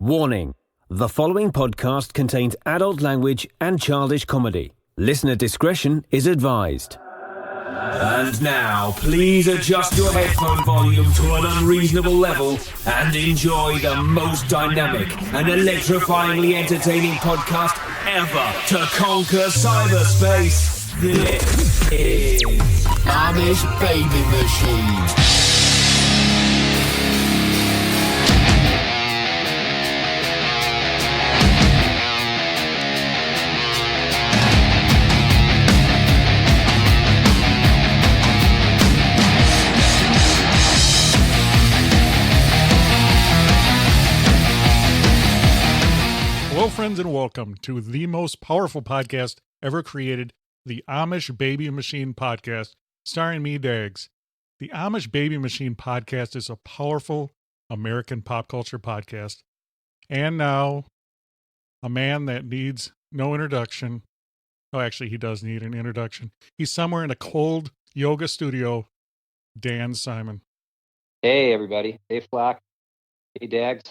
Warning: the following podcast contains adult language and childish comedy. Listener discretion is advised. And now, please adjust your headphone volume to an unreasonable level and enjoy the most dynamic and electrifyingly entertaining podcast ever to conquer cyberspace. This is Amish Baby Machine. Hello, friends, and welcome to the most powerful podcast ever created, the Amish Baby Machine Podcast, starring me, Dags. The Amish Baby Machine Podcast is a powerful American pop culture podcast. And now, a man that needs no introduction. Oh, actually, he does need an introduction. He's somewhere in a cold yoga studio, Dan Simon. Hey, everybody. Hey, Flock. Hey, Dags.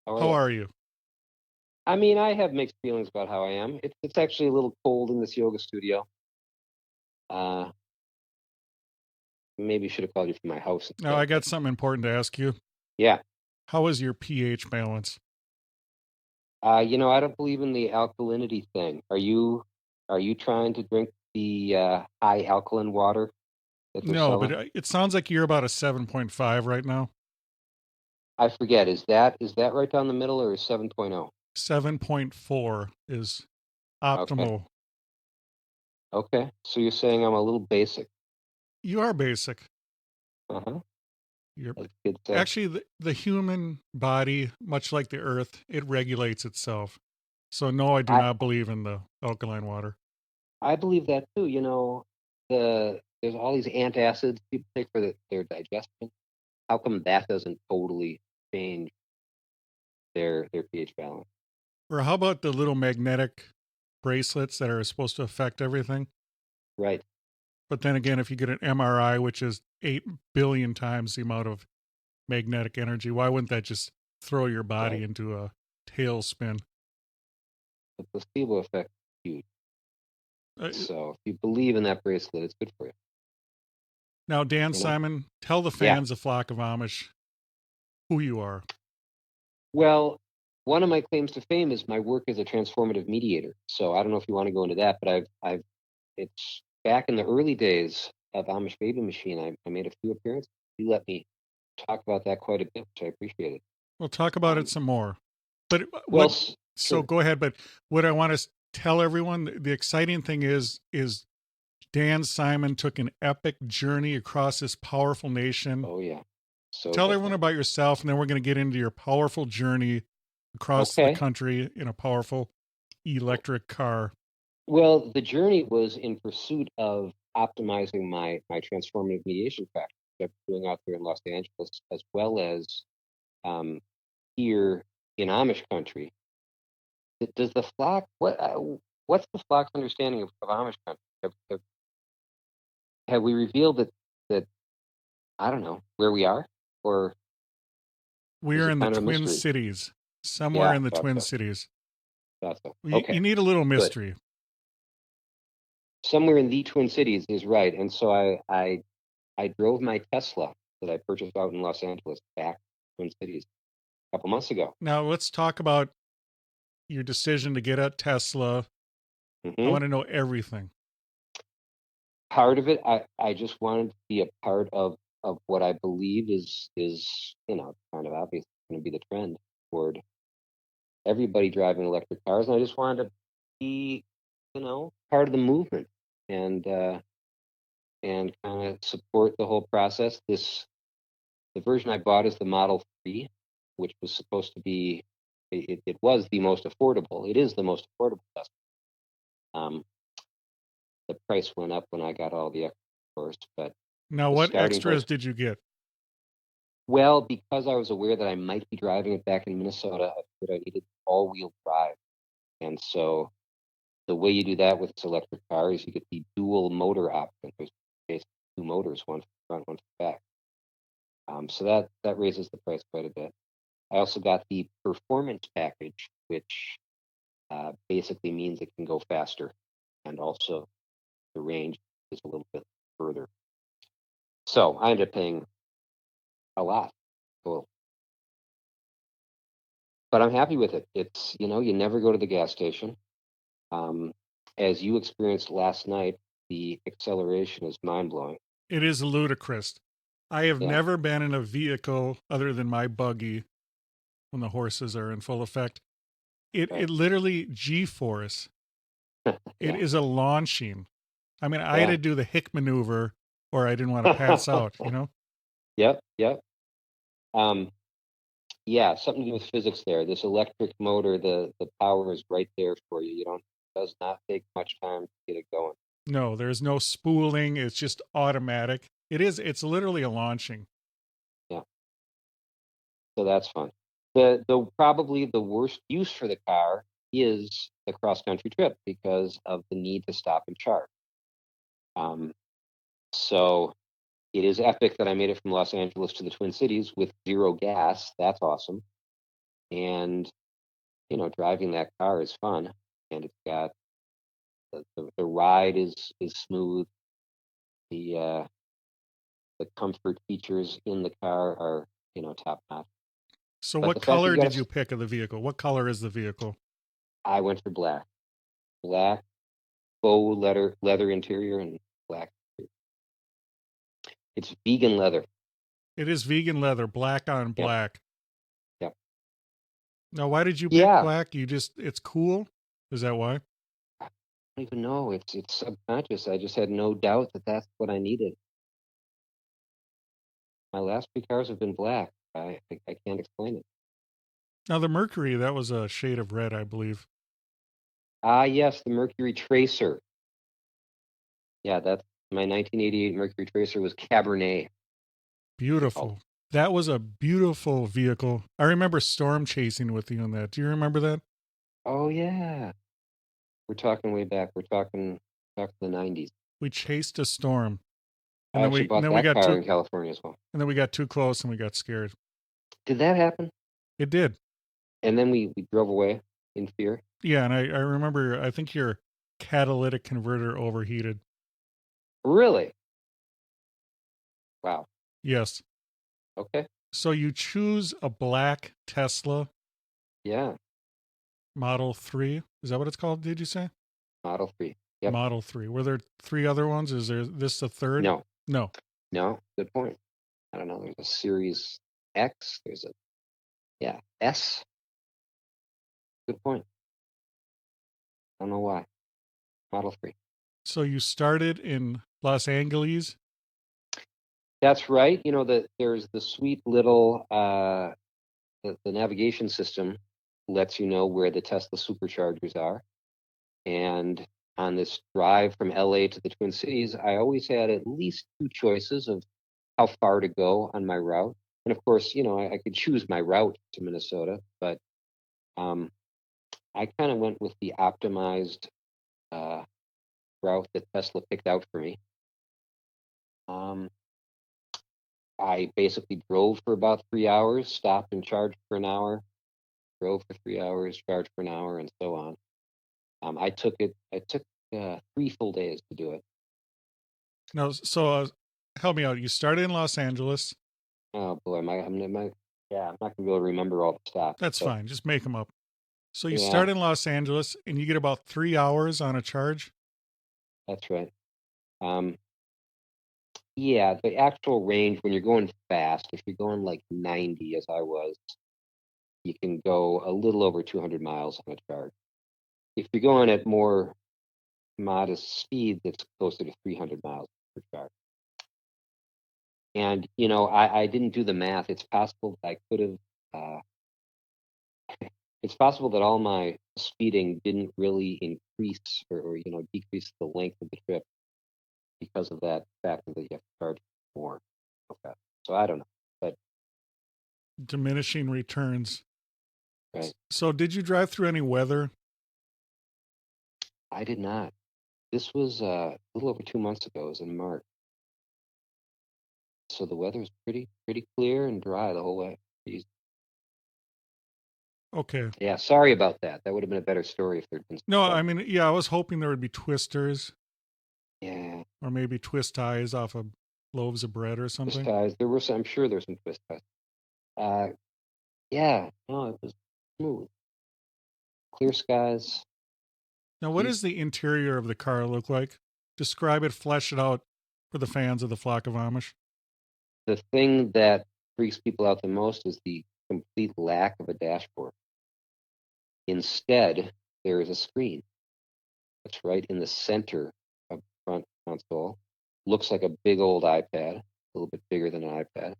How are you? I mean, I have mixed feelings about how I am. It's actually a little cold in this yoga studio. Maybe should have called you from my house. Now, I got something important to ask you. Yeah. How is your pH balance? I don't believe in the alkalinity thing. Are you trying to drink the high alkaline water that they're No, selling? but it sounds like you're about a 7.5 right now. I forget. Is that right down the middle, or is 7.0? 7.4 is optimal. Okay. So you're saying I'm a little basic. You are basic. Uh-huh. You're That's good stuff. actually the human body, much like the earth, it regulates itself. So no, I do not believe in the alkaline water. I believe that too. There's all these antacids people take for their digestion. How come that doesn't totally change their pH balance? Or how about the little magnetic bracelets that are supposed to affect everything? Right. But then again, if you get an MRI, which is 8 billion times the amount of magnetic energy, why wouldn't that just throw your body into a tailspin? The placebo effect is huge. So if you believe in that bracelet, it's good for you. Now, Dan Simon, tell the fans of Flock of Amish who you are. Well, one of my claims to fame is my work as a transformative mediator. So I don't know if you want to go into that, but it's back in the early days of Amish Baby Machine. I made a few appearances. You let me talk about that quite a bit, which I appreciated. We'll talk about it some more. But sure. Go ahead. But what I want to tell everyone, the exciting thing is Dan Simon took an epic journey across this powerful nation. Oh yeah. So tell everyone about yourself, and then we're going to get into your powerful journey across the country in a powerful electric car. Well, the journey was in pursuit of optimizing my transformative mediation practice that I'm doing out there in Los Angeles, as well as here in Amish country. Does the flock, what's the flock's understanding of Amish country? Have we revealed that I don't know where we are, or we're in the Twin Cities, somewhere in the Twin Cities. You need a little mystery. Good. Somewhere in the Twin Cities is right, and so I drove my Tesla that I purchased out in Los Angeles back to Twin Cities a couple months ago. Now let's talk about your decision to get a Tesla. I want to know everything. Part of it, I just wanted to be a part of what I believe is kind of obvious going to be the trend toward everybody driving electric cars, and I just wanted to be part of the movement and kind of support the whole process. The version I bought is the Model 3, which was supposed to be it was the most affordable. It is the most affordable Tesla. The price went up when I got all the extras, of course, but now what extras did you get? Well, because I was aware that I might be driving it back in Minnesota, I figured I needed all-wheel drive. And so the way you do that with this electric car is you get the dual motor option. There's basically two motors, one for the front, one for the back. So that raises the price quite a bit. I also got the performance package, which basically means it can go faster, and also the range is a little bit further. So I ended up paying a lot. Cool. But I'm happy with it. It's, you never go to the gas station. Um, as you experienced last night, the acceleration is mind blowing. It is ludicrous. I have Yeah. never been in a vehicle other than my buggy when the horses are in full effect. It Right. literally G-force. It Yeah. is a launching. I mean, I had Yeah. to do the hick maneuver or I didn't want to pass out, you know? Yep. Yep. Um, yeah, something to do with physics there. This electric motor, the power is right there for you. Does not take much time to get it going. No, there's no spooling. It's just automatic. It's literally a launching. Yeah. So that's fun. The probably the worst use for the car is the cross country trip because of the need to stop and charge. Um, so it is epic that I made it from Los Angeles to the Twin Cities with zero gas. That's awesome. And driving that car is fun, and it's got the ride is smooth. The comfort features in the car are top notch. So But what the fact that color you got did you pick of the vehicle? What color is the vehicle? I went for black faux leather interior and black. It's vegan leather. It is vegan leather, black on Yep. black. Yep. Now, why did you pick Yeah. black? It's cool? Is that why? I don't even know. It's subconscious. I just had no doubt that that's what I needed. My last 2 cars have been black. I can't explain it. Now, the Mercury, that was a shade of red, I believe. Yes, the Mercury Tracer. Yeah, that's my 1988 Mercury Tracer was Cabernet. Beautiful. That was a beautiful vehicle. I remember storm chasing with you on that. Do you remember that? Oh yeah. We're talking way back. We're talking back to the 90s. We chased a storm. I And actually bought then we that got car too in California as well. and then we got too close and we got scared. Did that happen? It did. And then we drove away in fear? Yeah, and I remember I think your catalytic converter overheated. Really? Wow. Yes. Okay. So you choose a black Tesla Yeah. Model 3. Is that what it's called, did you say? Model 3. Yep. Model 3. Were there 3 other ones? Is there this the third? No. No. No. Good point. I don't know. There's a Series X. There's a S. Good point. I don't know why. Model 3. So you started in Los Angeles. That's right. There's the sweet little the navigation system lets you know where the Tesla superchargers are. And on this drive from LA to the Twin Cities, I always had at least 2 choices of how far to go on my route. And of course, I could choose my route to Minnesota, but I kind of went with the optimized route that Tesla picked out for me. I basically drove for about 3 hours, stopped and charged for an hour, drove for 3 hours, charged for an hour, and so on. I took 3 full days to do it. No, so help me out. You started in Los Angeles. Oh boy, I'm not gonna be able to remember all the stops. That's but fine. Just make them up. So you Yeah. start in Los Angeles and you get about 3 hours on a charge. That's right. Yeah, the actual range when you're going fast, if you're going like 90 as I was, you can go a little over 200 miles on a charge. If you're going at more modest speed, that's closer to 300 miles per charge. And I didn't do the math. It's possible that I could have. It's possible that all my speeding didn't really increase or decrease the length of the trip because of that factor that you have to charge more. Okay, so I don't know, but Diminishing returns. right, So did you drive through any weather? I did not. This was a little over 2 months ago. It was in March, so the weather was pretty clear and dry the whole way. Easy. Okay. Yeah, sorry about that. That would have been a better story if there'd been some No, fun. I mean, yeah, I was hoping there would be twisters Yeah, or maybe twist ties off of loaves of bread or twist something. ties. There were some. I'm sure there's some twist ties. Uh, yeah, no, it was smooth, clear skies. Now, what does the interior of the car look like? Describe it, flesh it out for the fans of the Flock of Amish. The thing that freaks people out the most is the complete lack of a dashboard. Instead, there is a screen that's right in the center of the front console. Looks like a big old iPad, a little bit bigger than an iPad.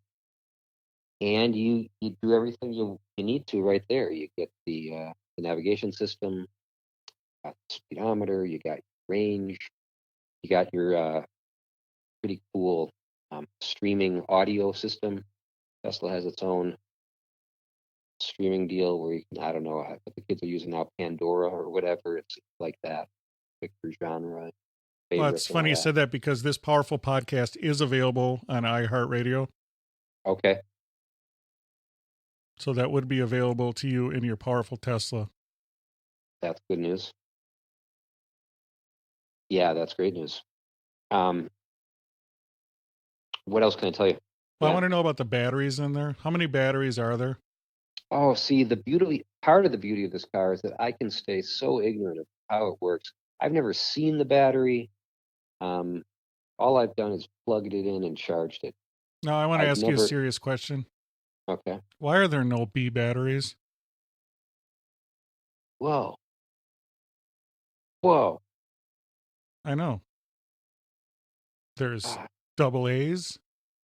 And you do everything you need to right there. You get the navigation system, got the speedometer, you got your range, you got your pretty cool streaming audio system. Tesla has its own streaming deal where you can, I don't know what the kids are using now, Pandora or whatever. It's like that. Pick your genre, Well, favorites, it's and all funny you that. said that because this powerful podcast is available on iHeartRadio. Okay, So that would be available to you in your powerful Tesla. that's good news. Yeah, that's great news. Um, what else can I tell you? Well, I Yeah. want to know about the batteries in there. How many batteries are there? Oh, see, part of the beauty of this car is that I can stay so ignorant of how it works. I've never seen the battery. Um, all I've done is plugged it in and charged it. Now, I want to I've ask you a never. serious question. Okay. Why are there no B batteries? Whoa. Whoa. I know. There's Ah, double A's,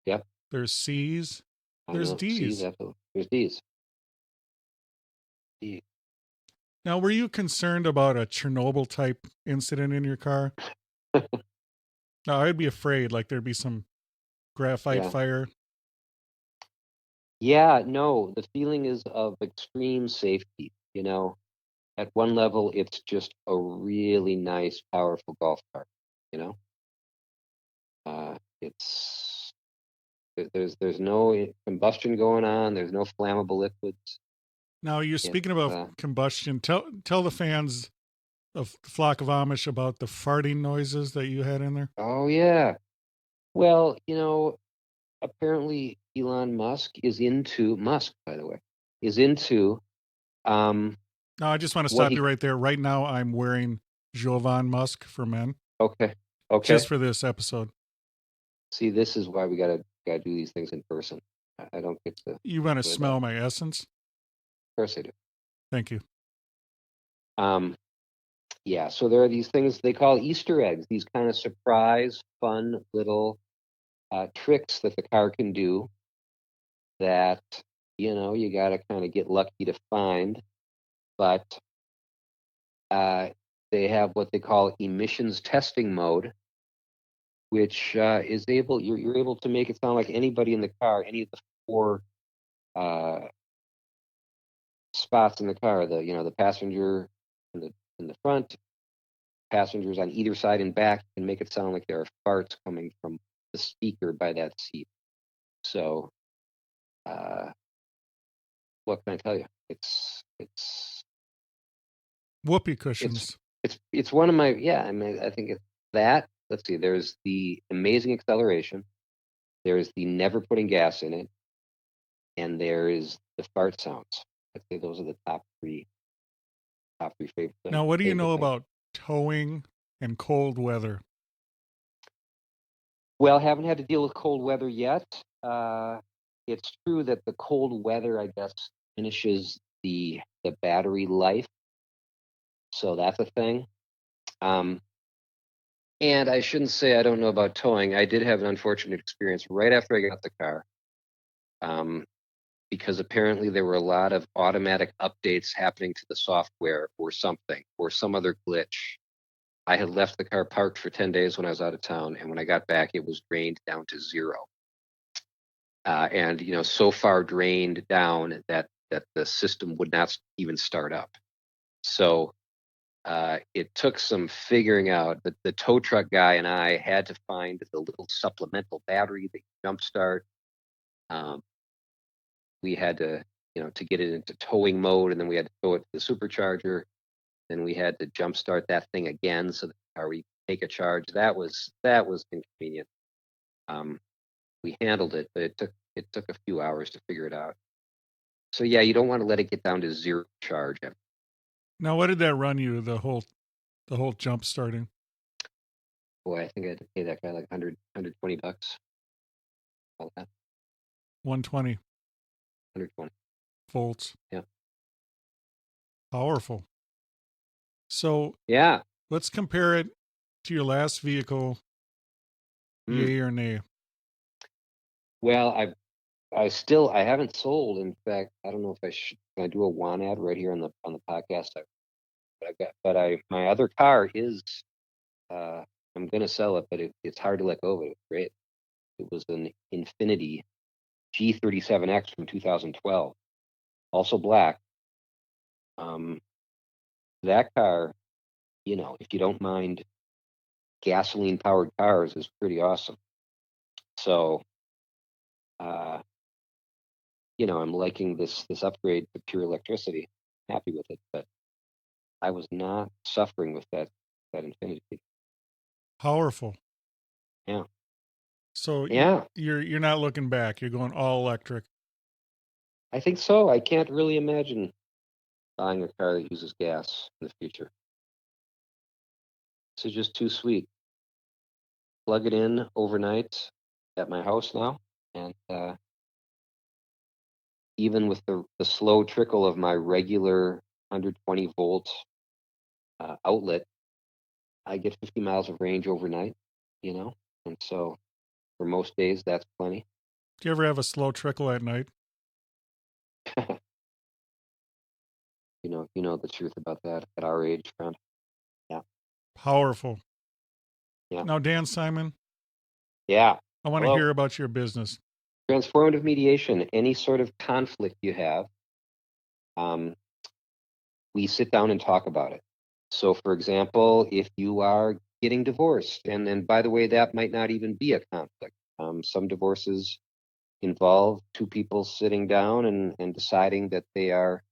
yep. there's C's, I there's know. C's, D's. absolutely. There's D's. D. Now, were you concerned about a Chernobyl type incident in your car? No, I'd be afraid like there'd be some graphite Yeah. fire. Yeah. No, the feeling is of extreme safety. At one level, it's just a really nice, powerful golf cart. You know, it's there's no combustion going on. There's no flammable liquids. Now, you're It's speaking about combustion. Tell the fans of the Flock of Amish about the farting noises that you had in there. oh yeah. Well, apparently Elon Musk is into Musk, by the way, is into um Now, I just want to what stop he you right there. Right now, I'm wearing Jovan Musk for men okay. Okay. just for this episode. See, this is why we gotta do these things in person. I don't get to You want to enjoy that. smell my essence? Of course I do. Thank you. Yeah, so there are these things they call Easter eggs, these kind of surprise, fun little tricks that the car can do that, you got to kind of get lucky to find. But they have what they call emissions testing mode, which is you're able to make it sound like anybody in the car, any of the four uh, spots in the car, the passenger in the front, passengers on either side and back, can make it sound like there are farts coming from the speaker by that seat. So, what can I tell you? It's Whoopee it's cushions. it's one of my I mean I think it's that. Let's see. There's the amazing acceleration. There's the never putting gas in it, and there is the fart sounds. I'd say those are the top three favorite things. Now, what do you favorite know things. about towing and cold weather? Well, haven't had to deal with cold weather yet. It's true that the cold weather, I guess, finishes the battery life, so that's a thing. And I shouldn't say I don't know about towing. I did have an unfortunate experience right after I got the car, because apparently there were a lot of automatic updates happening to the software or something, or some other glitch. I had left the car parked for 10 days when I was out of town, and when I got back, it was drained down to zero. And so far drained down that the system would not even start up. So it took some figuring out. The tow truck guy and I had to find the little supplemental battery that you jumpstart. We had to to get it into towing mode, and then we had to tow it to the supercharger. Then we had to jump start that thing again so that the car would take a charge. That was inconvenient. We handled it, but it took a few hours to figure it out. So yeah, you don't want to let it get down to zero charge. Now, what did that run you? The whole jump starting? Boy, I think I had to pay that guy like 120 bucks. All that 120 120. volts. Yeah. Powerful. So Yeah. let's compare it to your last vehicle. Yay or nay? Well, I haven't sold. In fact, I don't know if can I do a want ad right here on the podcast. My other car is I'm gonna sell it, but it's hard to let go of it. It's great. It was an Infiniti G37X from 2012, also black. That car, if you don't mind gasoline powered cars, is pretty awesome. So, I'm liking this upgrade to pure electricity. Happy with it, but I was not suffering with that Infiniti. Powerful. Yeah. So Yeah, you're not looking back. You're going all electric. I think so. I can't really imagine buying a car that uses gas in the future. This is just too sweet. Plug it in overnight at my house now, and even with the slow trickle of my regular 120-volt outlet, I get 50 miles of range overnight, and so for most days, that's plenty. Do you ever have a slow trickle at night? You know the truth about that at our age, friend. Yeah. Powerful. Yeah. Now, Dan Simon, Yeah. I want to Hello. hear about your business. Transformative mediation, any sort of conflict you have, we sit down and talk about it. So, for example, if you are getting divorced, and then, by the way, that might not even be a conflict. Some divorces involve two people sitting down and deciding that they are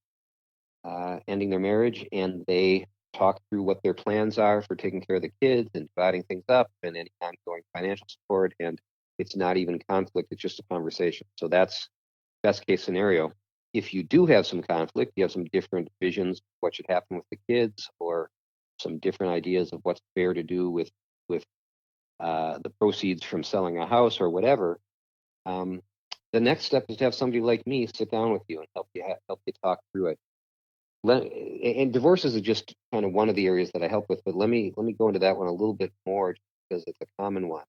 ending their marriage, and they talk through what their plans are for taking care of the kids and dividing things up and any ongoing financial support. And it's not even conflict, it's just a conversation. So that's best case scenario. If you do have some conflict, you have some different visions of what should happen with the kids, or some different ideas of what's fair to do with the proceeds from selling a house or whatever. The next step is to have somebody like me sit down with you and help you talk through it. And divorces is just kind of one of the areas that I help with, but let me go into that one a little bit more because it's a common one.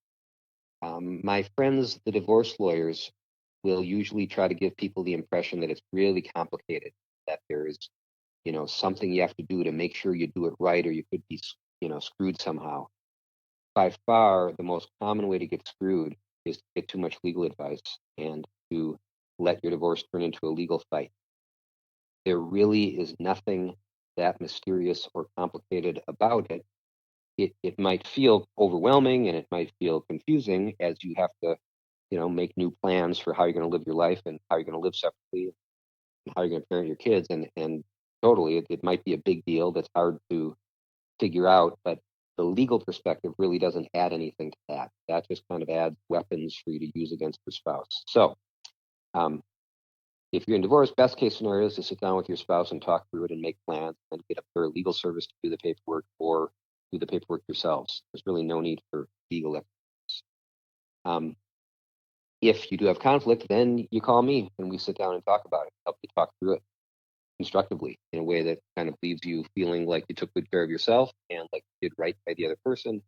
My friends, the divorce lawyers, will usually try to give people the impression that it's really complicated, that there is, something you have to do to make sure you do it right, or you could be, screwed somehow. By far, the most common way to get screwed is to get too much legal advice and to let your divorce turn into a legal fight. There really is nothing that mysterious or complicated about it. It might feel overwhelming and it might feel confusing as you have to, make new plans for how you're going to live your life and how you're going to live separately and how you're going to parent your kids. And totally, it might be a big deal that's hard to figure out, but the legal perspective really doesn't add anything to that. That just kind of adds weapons for you to use against your spouse. So, if you're in divorce, best case scenario is to sit down with your spouse and talk through it and make plans and get a paralegal service to do the paperwork, or do the paperwork yourselves. There's really no need for legal expertise. If you do have conflict, then you call me and we sit down and talk about it, help you talk through it constructively in a way that kind of leaves you feeling like you took good care of yourself and like you did right by the other person,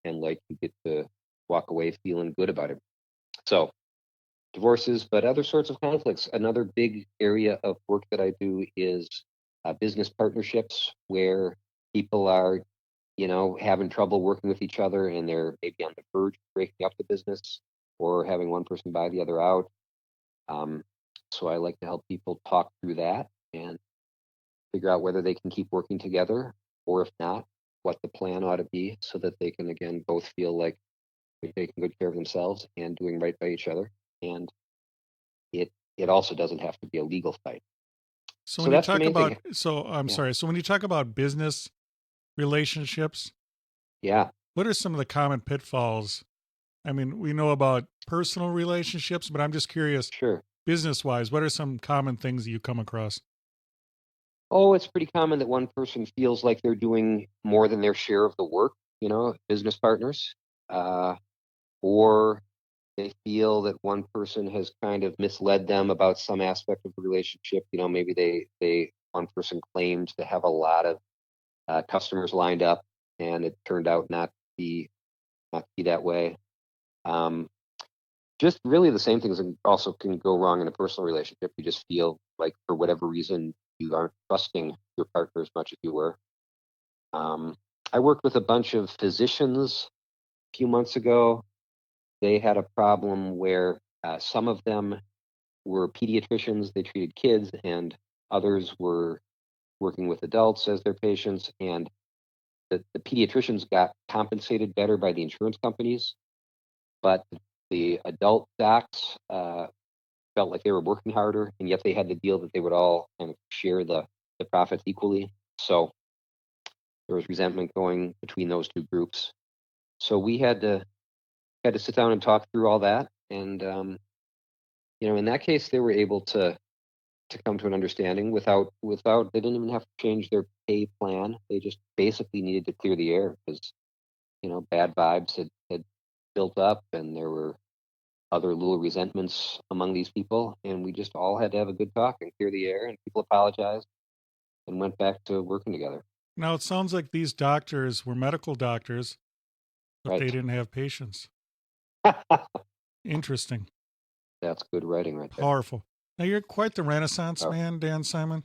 and like you get to walk away feeling good about it. So, divorces, but other sorts of conflicts. Another big area of work that I do is business partnerships, where people are, having trouble working with each other and they're maybe on the verge of breaking up the business or having one person buy the other out. So I like to help people talk through that and figure out whether they can keep working together, or if not, what the plan ought to be so that they can, again, both feel like they're taking good care of themselves and doing right by each other. And it also doesn't have to be a legal fight. So So when you that's the talk main about, thing. so I'm Yeah. sorry. So when you talk about business relationships, Yeah. what are some of the common pitfalls? I mean, we know about personal relationships, but I'm just curious, Sure. business wise, what are some common things that you come across? Oh, it's pretty common that one person feels like they're doing more than their share of the work, business partners, or they feel that one person has kind of misled them about some aspect of the relationship. Maybe one person claimed to have a lot of customers lined up, and it turned out not to be that way. Um, just really the same things also can go wrong in a personal relationship. You just feel like for whatever reason you aren't trusting your partner as much as you were. Um, I worked with a bunch of physicians a few months ago. They had a problem where some of them were pediatricians, they treated kids, and others were working with adults as their patients. And the pediatricians got compensated better by the insurance companies, but the adult docs felt like they were working harder, and yet they had the deal that they would all kind of share the profits equally. So there was resentment going between those two groups. So we had to sit down and talk through all that, and in that case, they were able to come to an understanding without they didn't even have to change their pay plan. They just basically needed to clear the air because bad vibes had built up, and there were other little resentments among these people, and we just all had to have a good talk and clear the air, and people apologized and went back to working together. Now, it sounds like these doctors were medical doctors, but they Right. didn't have patience. Interesting. That's good writing right there. Powerful. Now, you're quite the Renaissance Powerful. man, Dan Simon.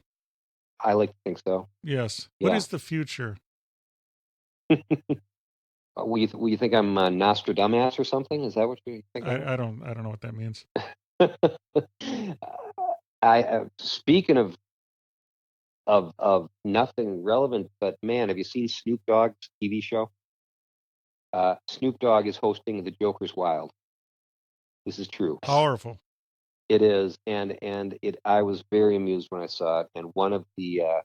I like to think so. Yes. What Yeah. is the future? Will you think I'm Nostradamus or something? Is that what you think I am? I don't know what that means. Speaking of nothing relevant, but man, have you seen Snoop Dogg's TV show? Snoop Dogg is hosting The Joker's Wild. This is true. Powerful. It is, and it. I was very amused when I saw it. And one of the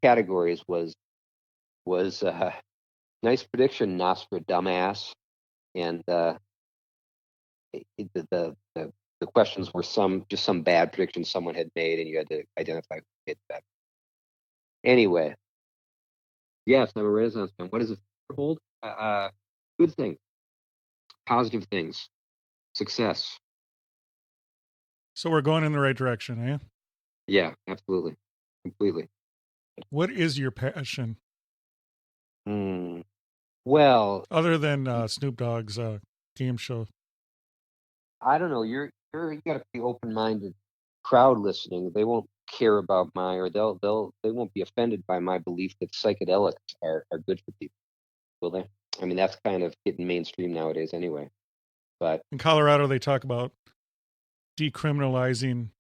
categories was nice prediction, Nostradamus, and the questions were some bad predictions someone had made, and you had to identify who hit that. Anyway, yes, I'm a Renaissance man. What does it hold? Good things, positive things, success. So we're going in the right direction, eh? Yeah, absolutely, completely. What is your passion Hmm. Well, other than Snoop Dogg's game show? I don't know. You got to be open minded. Crowd listening, they won't care about or they won't be offended by my belief that psychedelics are good for people, will they? I mean, that's kind of getting mainstream nowadays anyway. But In Colorado, they talk about decriminalizing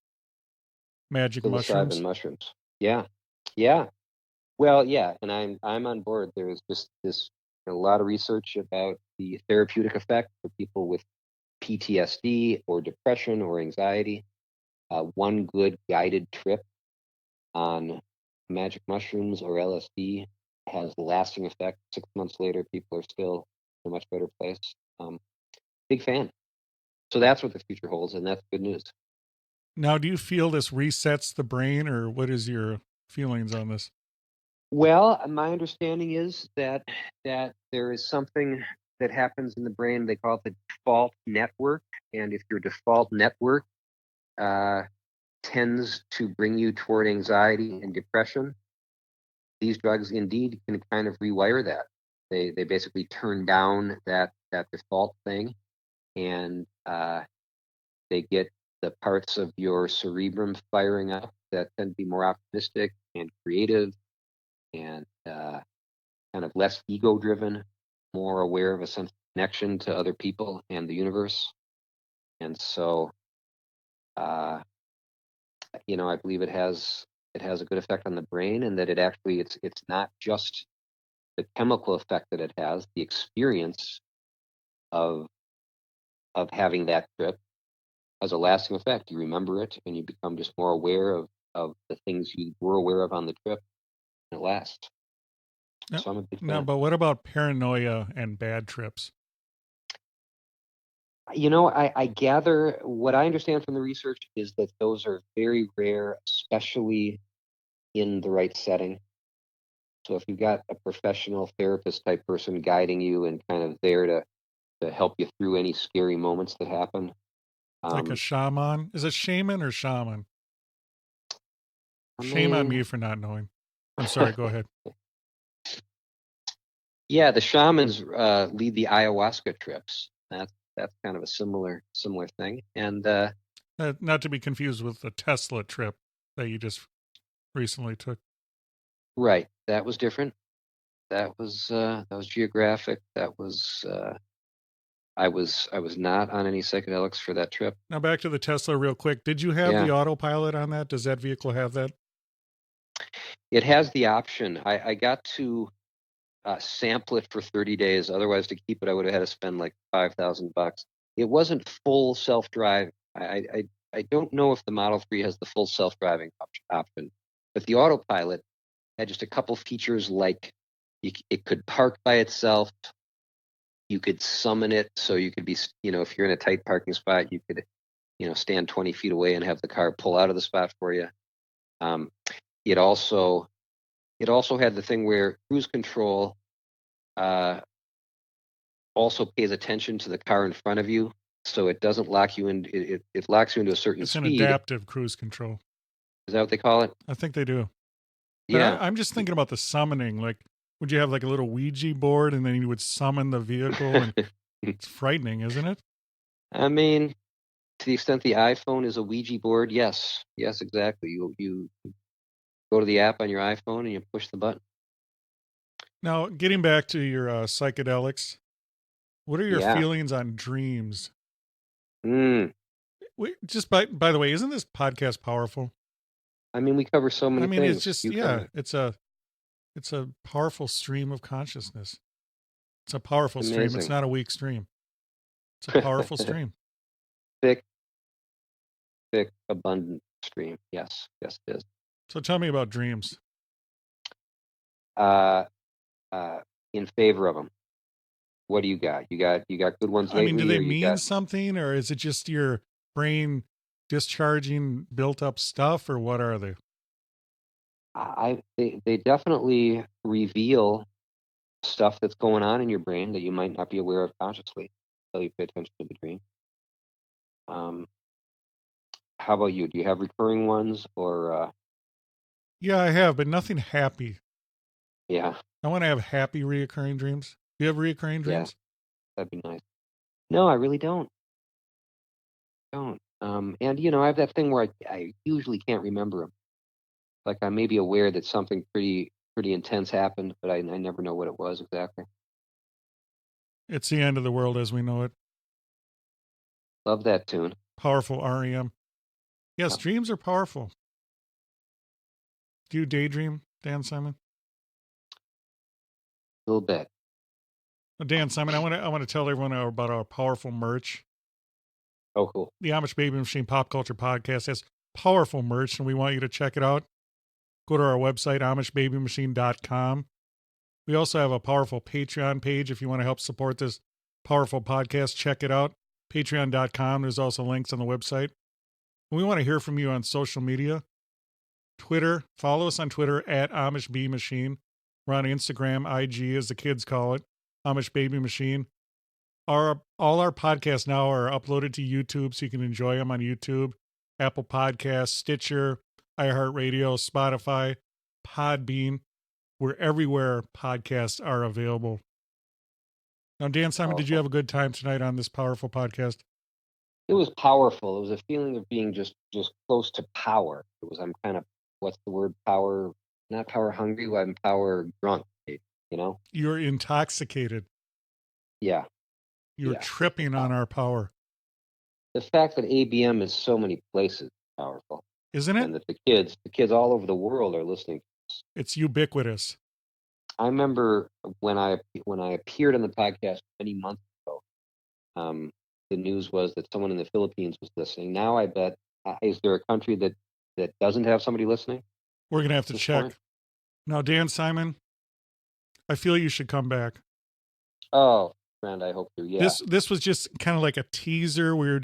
magic psilocybin mushrooms. mushrooms, yeah, yeah. Well, yeah, and I'm on board. There's just a lot of research about the therapeutic effect for people with PTSD or depression or anxiety. One good guided trip on magic mushrooms or LSD has lasting effect. 6 months later, people are still in a much better place. Big fan. So that's what the future holds, and that's good news. Now, do you feel this resets the brain, or what is your feelings on this? Well, my understanding is that there is something that happens in the brain. They call it the default network, and if your default network uh, tends to bring you toward anxiety and depression, these drugs indeed can kind of rewire that. They basically turn down that default thing, and they get the parts of your cerebrum firing up that tend to be more optimistic and creative and kind of less ego driven, more aware of a sense of connection to other people and the universe. And so, uh, I believe it has a good effect on the brain, and that it's not just the chemical effect that it has, the experience of having that trip has a lasting effect. You remember it, and you become just more aware of the things you were aware of on the trip, and it lasts. No, So I'm a big no, fan. but what about paranoia and bad trips? I gather what I understand from the research is that those are very rare, especially in the right setting. So if you've got a professional therapist type person guiding you and kind of there to help you through any scary moments that happen. Like a shaman? Is it shaman or shaman? I Shame on mean, me for not knowing. I'm sorry, go ahead. yeah, the shamans lead the ayahuasca trips. That's kind of a similar thing. And Not to be confused with the Tesla trip that you just recently took. right, that was different. That was geographic. That was I was not on any psychedelics for that trip. Now back to the Tesla real quick. Did you have Yeah, the autopilot on that? Does that vehicle have that? it has the option. I got to sample it for 30 days. Otherwise, to keep it, I would have had to spend like $5,000. It wasn't full self-drive. I don't know if the Model 3 has the full self-driving option, but the autopilot had just a couple features like it could park by itself. You could summon it, so you could be, if you're in a tight parking spot, you could, stand 20 feet away and have the car pull out of the spot for you. Um, it also had the thing where cruise control uh, also pays attention to the car in front of you, so it doesn't lock you in. It locks you into a certain It's an speed. adaptive cruise control. Is that what they call it? I think they do. But Yeah. I'm just thinking about the summoning. Like, would you have like a little Ouija board and then you would summon the vehicle? And it's frightening, isn't it? I mean, to the extent the iPhone is a Ouija board, yes, exactly. You go to the app on your iPhone and you push the button. Now, getting back to your psychedelics, what are your Yeah. feelings on dreams? Mm. Just by the way, isn't this podcast powerful? I mean, we cover so many I mean, it's things. just You cover it. it's a powerful stream of consciousness. It's a powerful stream. It's Amazing. not a weak stream. It's a powerful stream. Thick, abundant stream. Yes, it is. So tell me about dreams. Uh, in favor of them. What do you got? You got good ones I mean, do lately, they or you mean got? something, or is it just your brain discharging built up stuff, or what are they? They definitely reveal stuff that's going on in your brain that you might not be aware of consciously until you pay attention to the dream. How about you? Do you have recurring ones, or Yeah, I have, but nothing happy. yeah, I want to have happy reoccurring dreams. Do you have reoccurring yeah, dreams? that'd be nice. No, I really don't. And I have that thing where I usually can't remember them. Like I may be aware that something pretty intense happened, but I never know what it was exactly. It's the end of the world as we know it. Love that tune. Powerful REM. Yes, Yep. dreams are powerful. Do you daydream, Dan Simon? A little bit. Dan Simon, I want to tell everyone about our powerful merch. Oh, cool. The Amish Baby Machine Pop Culture Podcast has powerful merch, and we want you to check it out. Go to our website, AmishBabyMachine.com. We also have a powerful Patreon page if you want to help support this powerful podcast. Check it out, patreon.com. There's also links on the website. We want to hear from you on social media. Twitter, follow us on Twitter at Amish Bee Machine. We're on Instagram, IG, as the kids call it, Amish Baby Machine. All our podcasts now are uploaded to YouTube, so you can enjoy them on YouTube, Apple Podcasts, Stitcher, iHeartRadio, Spotify, Podbean. We're everywhere podcasts are available. Now, Dan Simon, did you have a good time tonight on this powerful podcast? It was powerful. It was a feeling of being just close to power. I'm kind of, what's the word? Power, not power hungry. I'm power drunk. You're intoxicated. Yeah. You're tripping on our power. The fact that ABM is so many places is powerful, isn't it? And that the kids all over the world are listening. It's ubiquitous. I remember when I appeared on the podcast many months ago. The news was that someone in the Philippines was listening. Now I bet, is there a country that that doesn't have somebody listening? We're going to have to This check. point? Now, Dan Simon, I feel you should come back. Oh, friend, I hope to. Yeah. This was just kind of like a teaser. We're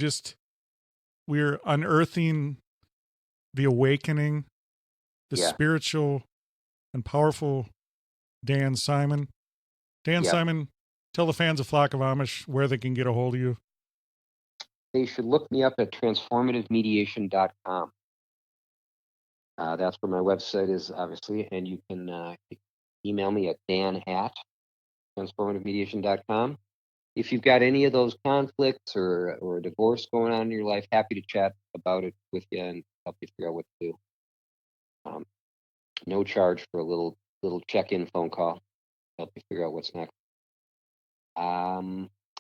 unearthing the awakening, the Yeah. spiritual and powerful Dan Simon. Dan Yep. Simon, tell the fans of Flock of Amish where they can get a hold of you. They should look me up at transformativemediation.com. That's where my website is, obviously, and you can email me at dan@transformativemediation.com. If you've got any of those conflicts or a divorce going on in your life, happy to chat about it with you and help you figure out what to do. No charge for a little check-in phone call. Help you figure out what's next.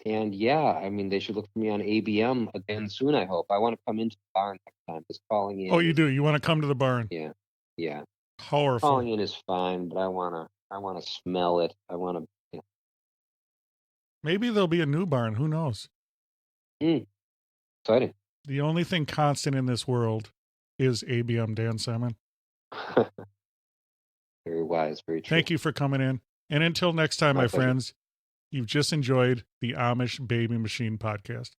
And yeah, I mean, they should look for me on ABM again soon, I hope. I want to come into the barn next time. Just calling in. Oh, you do? You want to come to the barn? Yeah. Powerful. Calling in is fine, but I wanna smell it. I wanna. Maybe there'll be a new barn. Who knows? Exciting. The only thing constant in this world is ABM Dan Simon. Very wise, very true. Thank you for coming in. And until next time, My my pleasure. friends, you've just enjoyed the Amish Baby Machine podcast.